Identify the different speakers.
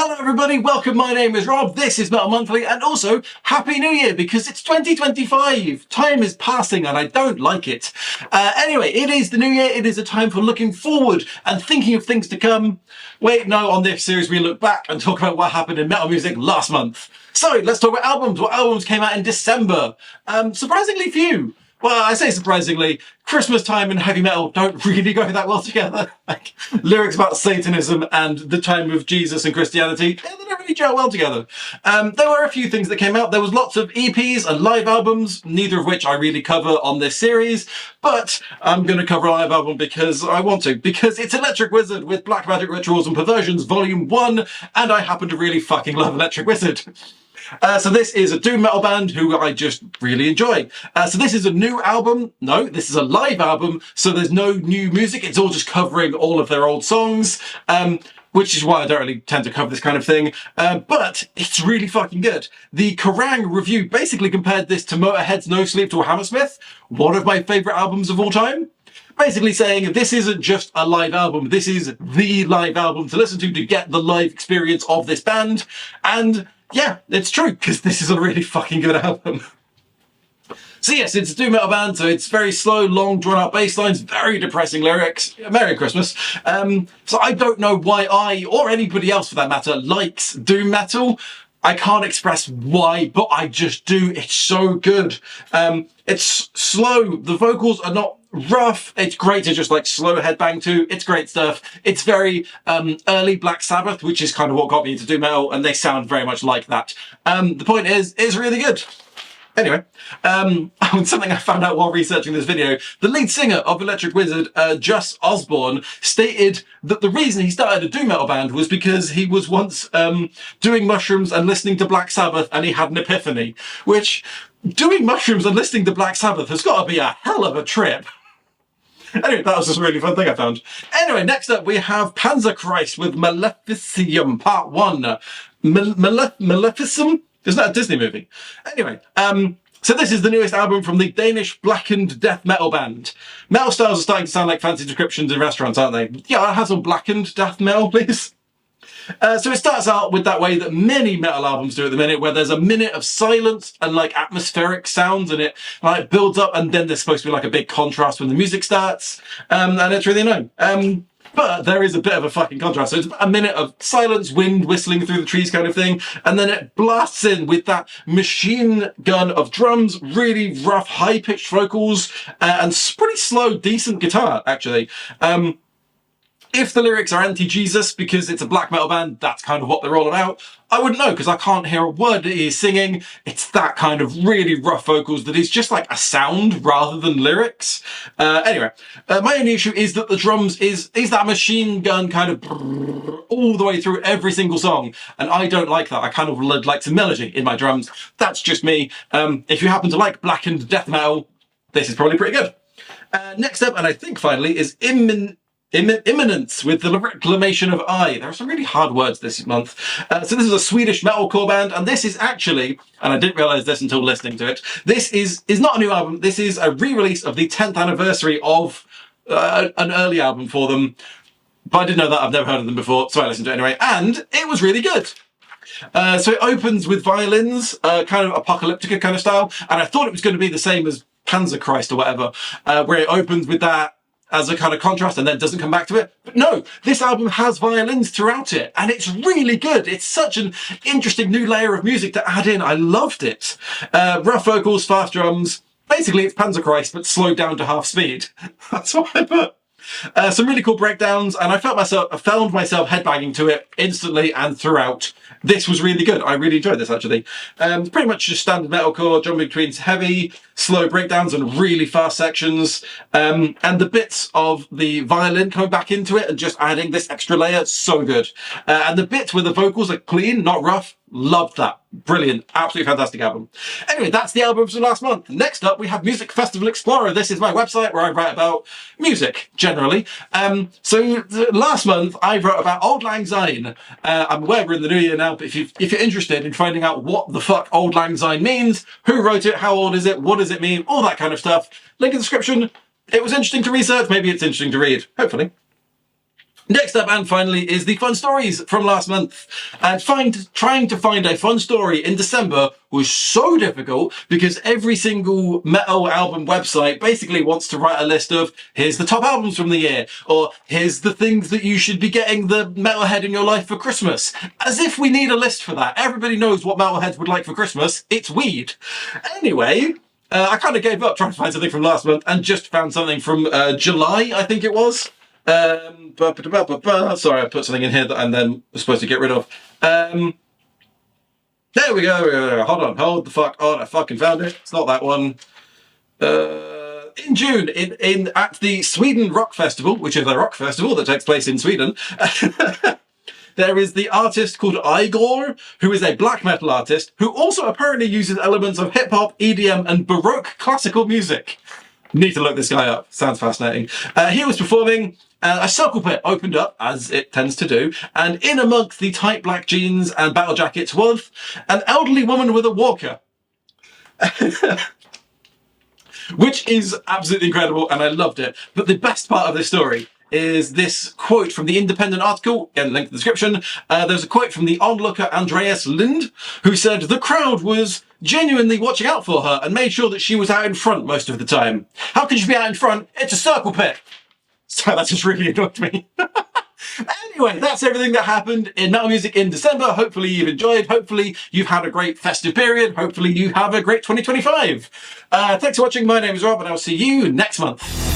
Speaker 1: Hello everybody, welcome, my name is Rob, this is Metal Monthly, and also Happy New Year, because it's 2025! Time is passing and I don't like it. Anyway, it is the new year, it is a time for looking forward and thinking of things to come. Wait, no, on this series we look back and talk about what happened in metal music last month. So, let's talk about albums. What albums came out in December? Surprisingly few. Well, I say surprisingly, Christmas time and heavy metal don't really go that well together. Like, lyrics about Satanism and the time of Jesus and Christianity, they don't really gel well together. There were a few things that came out. There was lots of EPs and live albums, neither of which I really cover on this series, but I'm going to cover a live album because I want to, because it's Electric Wizard with Black Magic Rituals and Perversions Volume 1, and I happen to really fucking love Electric Wizard. So this is a doom metal band who I just really enjoy. So this is a new album. No, this is a live album. So there's no new music. It's all just covering all of their old songs, which is why I don't really tend to cover this kind of thing. But it's really fucking good. The Kerrang review basically compared this to Motorhead's No Sleep to Hammersmith, one of my favourite albums of all time. Basically saying this isn't just a live album, this is the live album to listen to get the live experience of this band. And yeah, it's true, because this is a really fucking good album. So yes, it's a doom metal band, so it's very slow, long, drawn-out bass lines, very depressing lyrics. Merry Christmas. So I don't know why I, or anybody else for that matter, likes doom metal. I can't express why, but I just do. It's so good. It's slow. The vocals are not rough. It's great to just like slow headbang to. It's great stuff. It's very early Black Sabbath, which is kind of what got me into doom metal, and they sound very much like that. The point is, it's really good. Anyway, something I found out while researching this video, the lead singer of Electric Wizard, Just Osborne, stated that the reason he started a doom metal band was because he was once doing mushrooms and listening to Black Sabbath and he had an epiphany, which, doing mushrooms and listening to Black Sabbath has got to be a hell of a trip. Anyway, that was just a really fun thing I found. Anyway, next up we have Panzerchrist with Maleficium Part 1. Maleficum? Isn't that a Disney movie? Anyway, so this is the newest album from the Danish blackened death metal band. Metal styles are starting to sound like fancy descriptions in restaurants, aren't they? Yeah, I have some blackened death metal, please. So it starts out with that way that many metal albums do at the minute, where there's a minute of silence and like atmospheric sounds, and it like builds up, and then there's supposed to be like a big contrast when the music starts, and it's really annoying. But there is a bit of a fucking contrast. So it's a minute of silence, wind whistling through the trees kind of thing, and then it blasts in with that machine gun of drums, really rough, high-pitched vocals, and pretty slow, decent guitar, actually. If the lyrics are anti-Jesus because it's a black metal band, that's kind of what they're all about. I wouldn't know, because I can't hear a word that he's singing. It's that kind of really rough vocals that is just like a sound rather than lyrics. Anyway, my only issue is that the drums is that machine gun kind of all the way through every single song. And I don't like that. I kind of like some melody in my drums. That's just me. If you happen to like blackened death metal, this is probably pretty good. Next up, and I think finally, is Imminence with the Reclamation of I. There are some really hard words this month. So this is a Swedish metalcore band, and this is actually, and I didn't realise this until listening to it, this is not a new album, this is a re-release of the 10th anniversary of an early album for them. But I didn't know that, I've never heard of them before, so I listened to it anyway, and it was really good. So it opens with violins, kind of apocalyptica kind of style, and I thought it was going to be the same as Panzerchrist or whatever, where it opens with that as a kind of contrast and then doesn't come back to it. But no, this album has violins throughout it, and it's really good. It's such an interesting new layer of music to add in. I loved it. Rough vocals, fast drums. Basically, it's Panzerchrist, but slowed down to half speed. That's what I put. Some really cool breakdowns, and I found myself headbanging to it instantly and throughout. This was really good. I really enjoyed this, actually. Pretty much just standard metalcore, jumping between heavy, slow breakdowns and really fast sections. And the bits of the violin coming back into it and just adding this extra layer, so good. And the bits where the vocals are clean, not rough, loved that. Brilliant. Absolutely fantastic album. Anyway, that's the albums from last month. Next up, we have Music Festival Explorer. This is my website where I write about music, generally. So last month, I wrote about Auld Lang Syne. I'm aware we're in the new year now, but if you're interested in finding out what the fuck Auld Lang Syne means, who wrote it, how old is it, what does it mean, all that kind of stuff, link in the description. It was interesting to research. Maybe it's interesting to read. Hopefully. Next up and finally is the fun stories from last month. And trying to find a fun story in December was so difficult because every single metal album website basically wants to write a list of here's the top albums from the year, or here's the things that you should be getting the metalhead in your life for Christmas. As if we need a list for that. Everybody knows what metalheads would like for Christmas. It's weed. Anyway, I kind of gave up trying to find something from last month and just found something from July, I think it was. Sorry, I put something in here that I'm then supposed to get rid of. There we go. Hold the fuck on. I fucking found it. It's not that one. In June, at the Sweden Rock Festival, which is a rock festival that takes place in Sweden, there is the artist called Igor, who is a black metal artist who also apparently uses elements of hip hop, EDM, and Baroque classical music. Need to look this guy up. Sounds fascinating. He was performing. A circle pit opened up, as it tends to do, and in amongst the tight black jeans and battle jackets was an elderly woman with a walker. Which is absolutely incredible, and I loved it. But the best part of this story is this quote from the Independent article, again, link in the description. There's a quote from the onlooker Andreas Lind, who said, "The crowd was genuinely watching out for her and made sure that she was out in front most of the time. How could you be out in front? It's a circle pit." So that just really annoyed me. Anyway, that's everything that happened in metal music in December. Hopefully you've enjoyed. Hopefully you've had a great festive period. Hopefully you have a great 2025. Thanks for watching. My name is Rob, and I'll see you next month.